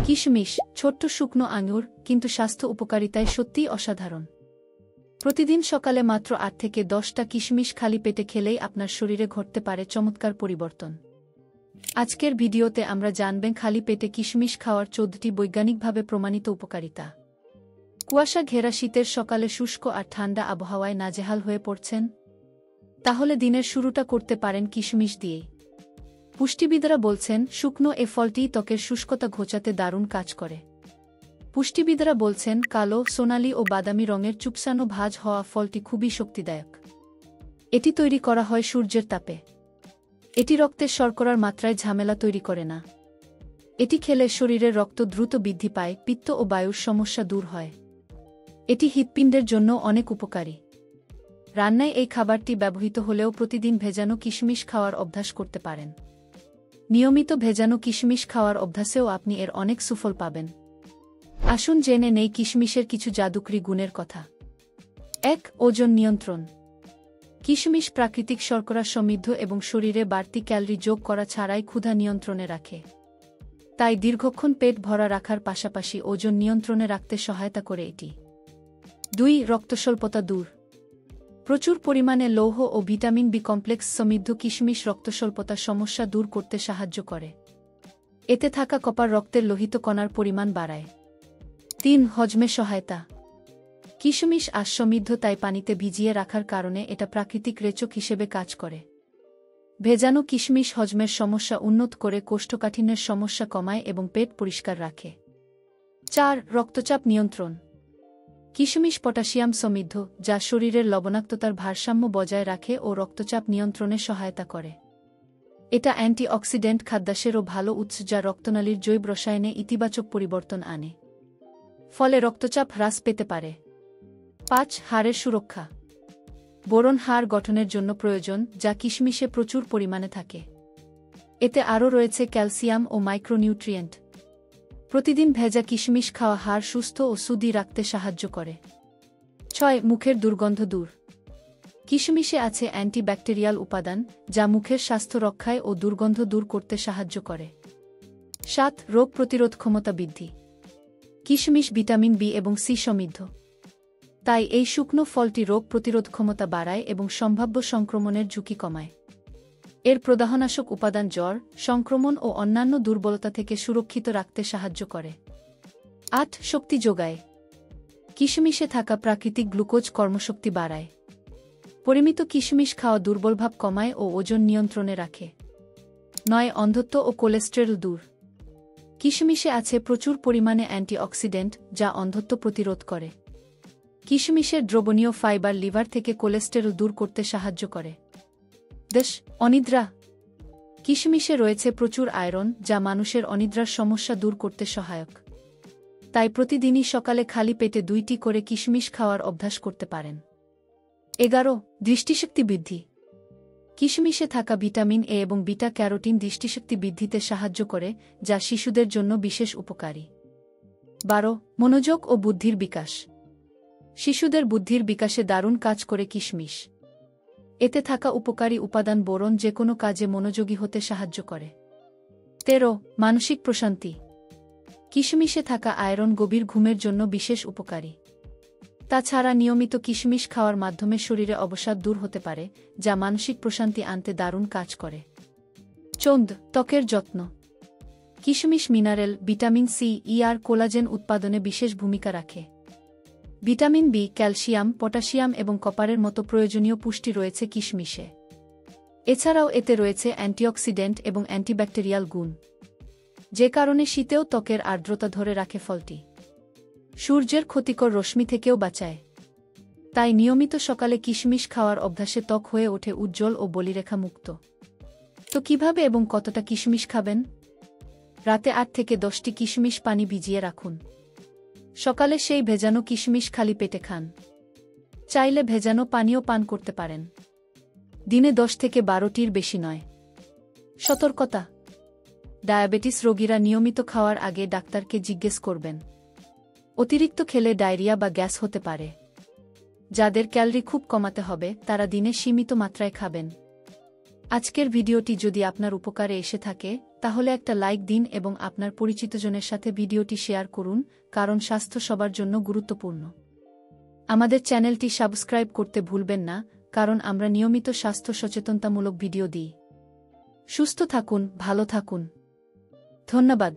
কিশমিশ ছোট্ট শুকনো আঙুর, কিন্তু স্বাস্থ্য উপকারিতায় সত্যিই অসাধারণ। প্রতিদিন সকালে মাত্র ৮ থেকে ১০টা কিশমিশ খালি পেটে খেলেই আপনার শরীরে ঘটতে পারে চমৎকার পরিবর্তন। আজকের ভিডিওতে আমরা জানবেন খালি পেটে কিশমিশ খাওয়ার ১৪টি বৈজ্ঞানিকভাবে প্রমাণিত উপকারিতা। কুয়াশা ঘেরা শীতের সকালে শুষ্ক আর ঠান্ডা আবহাওয়ায় নাজেহাল হয়ে পড়ছেন? তাহলে দিনের শুরুটা করতে পারেন কিশমিশ দিয়েই। পুষ্টিবিদরা বলছেন শুকনো এ ফলটি ত্বকের শুষ্কতা ঘোচাতে দারুণ কাজ করে। পুষ্টিবিদরা বলছেন কালো, সোনালী ও বাদামি রঙের চুপসানো ভাঁজ হওয়া ফলটি খুবই শক্তিদায়ক। এটি তৈরি করা হয় সূর্যের তাপে। এটি রক্তের শর্করার মাত্রায় ঝামেলা তৈরি করে না। এটি খেলে শরীরের রক্ত দ্রুত বৃদ্ধি পায়, পিত্ত ও বায়ুর সমস্যা দূর হয়। এটি হৃৎপিণ্ডের জন্য অনেক উপকারী। রান্নায় এই খাবারটি ব্যবহৃত হলেও প্রতিদিন ভেজানো কিশমিশ খাওয়ার অভ্যাস করতে পারেন। নিয়মিত ভেজানো কিশমিশ খাওয়ার অভ্যাসেও আপনি এর অনেক সুফল পাবেন। আসুন জেনে নেই কিশমিশের কিছু জাদুকরী গুণের কথা। ১. ওজন নিয়ন্ত্রণ। কিশমিশ প্রাকৃতিক শর্করা সমৃদ্ধ এবং শরীরে বাড়তি ক্যালোরি যোগ করা ছাড়াই ক্ষুধা নিয়ন্ত্রণে রাখে। তাই দীর্ঘক্ষণ পেট ভরা রাখার পাশাপাশি ওজন নিয়ন্ত্রণে রাখতে সহায়তা করে এটি। ২. রক্তস্বল্পতা দূর। প্রচুর পরিমাণে লৌহ ও ভিটামিন বি কমপ্লেক্স সমৃদ্ধ কিশমিশ রক্তস্বল্পতা সমস্যা দূর করতে সাহায্য করে। এতে থাকা কপার রক্তের লোহিত কণার পরিমাণ বাড়ায়। ৩. হজমে সহায়তা। কিশমিশ আঁশ সমৃদ্ধ, তাই পানিতে ভিজিয়ে রাখার কারণে এটা প্রাকৃতিক রেচক হিসেবে কাজ করে। ভেজানো কিশমিশ হজমের সমস্যা উন্নত করে, কোষ্ঠকাঠিন্যের সমস্যা কমায় এবং পেট পরিষ্কার রাখে। ৪. রক্তচাপ নিয়ন্ত্রণ। কিশমিশ পটাশিয়াম সমৃদ্ধ, যা শরীরের লবণাক্ততার ভারসাম্য বজায় রাখে ও রক্তচাপ নিয়ন্ত্রণে সহায়তা করে। এটা অ্যান্টিঅক্সিডেন্ট খাদ্যাশয়েরও ভালো উৎস, যা রক্তনালীর জৈব রসায়নে ইতিবাচক পরিবর্তন আনে। ফলে রক্তচাপ হ্রাস পেতে পারে। ৫. হাড়ের সুরক্ষা। বোরন হাড় গঠনের জন্য প্রয়োজন, যা কিশমিশে প্রচুর পরিমাণে থাকে। এতে আরও রয়েছে ক্যালসিয়াম ও মাইক্রোনিউট্রিয়েন্ট। প্রতিদিন ভেজা কিশমিশ খাওয়া হাড় সুস্থ ও সুদৃঢ় রাখতে সাহায্য করে। ৬. মুখের দুর্গন্ধ দূর। কিশমিশে আছে অ্যান্টিব্যাকটেরিয়াল উপাদান, যা মুখের স্বাস্থ্য রক্ষায় ও দুর্গন্ধ দূর করতে সাহায্য করে। ৭. রোগ প্রতিরোধ ক্ষমতা বৃদ্ধি। কিশমিশ ভিটামিন বি এবং সি সমৃদ্ধ। তাই এই শুকনো ফলটি রোগ প্রতিরোধ ক্ষমতা বাড়ায় এবং সম্ভাব্য সংক্রমণের ঝুঁকি কমায়। এর প্রদাহনাশক উপাদান জ্বর, সংক্রমণ ও অন্যান্য দুর্বলতা থেকে সুরক্ষিত রাখতে সাহায্য করে। ৮. শক্তি যোগায়। কিশমিশে থাকা প্রাকৃতিক গ্লুকোজ কর্মশক্তি বাড়ায়। পরিমিত কিশমিশ খাওয়া দুর্বলভাব কমায় ও ওজন নিয়ন্ত্রণে রাখে। ৯. অন্ধত্ব ও কোলেস্টেরল দূর। কিশমিশে আছে প্রচুর পরিমাণে অ্যান্টিঅক্সিডেন্ট, যা অন্ধত্ব প্রতিরোধ করে। কিশমিশের দ্রবণীয় ফাইবার লিভার থেকে কোলেস্টেরল দূর করতে সাহায্য করে। ১০. অনিদ্রা। কিশমিশে রয়েছে প্রচুর আয়রন, যা মানুষের অনিদ্রার সমস্যা দূর করতে সহায়ক। তাই প্রতিদিনই সকালে খালি পেটে ২টি করে কিশমিশ খাওয়ার অভ্যাস করতে পারেন। ১১. দৃষ্টিশক্তি বৃদ্ধি। কিশমিশে থাকা ভিটামিন এ এবং বিটা ক্যারোটিন দৃষ্টিশক্তি বৃদ্ধিতে সাহায্য করে, যা শিশুদের জন্য বিশেষ উপকারী। ১২. মনোযোগ ও বুদ্ধির বিকাশ। শিশুদের বুদ্ধির বিকাশে দারুণ কাজ করে কিশমিশ। এতে থাকা উপকারী উপাদান বোরন যেকোনো কাজে মনোযোগী হতে সাহায্য করে। ১৩. মানসিক প্রশান্তি। কিশমিশে থাকা আয়রন গভীর ঘুমের জন্য বিশেষ উপকারী। তাছাড়া নিয়মিত কিশমিশ খাওয়ার মাধ্যমে শরীরে অবসাদ দূর হতে পারে, যা মানসিক প্রশান্তি আনতে দারুণ কাজ করে। ১৪. ত্বকের যত্ন। কিশমিশ মিনারেল, ভিটামিন সি, আর কোলাজেন উৎপাদনে বিশেষ ভূমিকা রাখে। ভিটামিন বি, ক্যালসিয়াম, পটাশিয়াম এবং কপারের মতো প্রয়োজনীয় পুষ্টি রয়েছে কিশমিশে। এছাড়াও এতে রয়েছে অ্যান্টিঅক্সিডেন্ট এবং অ্যান্টিব্যাকটেরিয়াল গুণ, যে কারণে শীতেও ত্বকের আর্দ্রতা ধরে রাখে। ফলটি সূর্যের ক্ষতিকর রশ্মি থেকেও বাঁচায়। তাই নিয়মিত সকালে কিশমিশ খাওয়ার অভ্যাসে ত্বক হয়ে ওঠে উজ্জ্বল ও বলিরেখা মুক্ত। তো কিভাবে এবং কতটা কিশমিশ খাবেন? রাতে ৮ থেকে ১০টি কিশমিশ পানি ভিজিয়ে রাখুন। সকালে সেই ভেজানো কিশমিশ খালি পেটে খান। চাইলে ভেজানো পানীয় পান করতে পারেন। দিনে ১০ থেকে ১২টির বেশি নয়। সতর্কতা: ডায়াবেটিস রোগীরা নিয়মিত খাওয়ার আগে ডাক্তারকে জিজ্ঞেস করবেন। অতিরিক্ত খেলে ডায়রিয়া বা গ্যাস হতে পারে। যাদের ক্যালোরি খুব কমাতে হবে, তারা দিনে সীমিত মাত্রায় খাবেন। আজকের ভিডিওটি যদি আপনার উপকারে এসে থাকে তাহলে একটা লাইক দিন এবং আপনার পরিচিতজনের সাথে ভিডিওটি শেয়ার করুন, কারণ স্বাস্থ্য সবার জন্য গুরুত্বপূর্ণ। আমাদের চ্যানেলটি সাবস্ক্রাইব করতে ভুলবেন না, কারণ আমরা নিয়মিত স্বাস্থ্য সচেতনতামূলক ভিডিও দিই। সুস্থ থাকুন, ভালো থাকুন। ধন্যবাদ।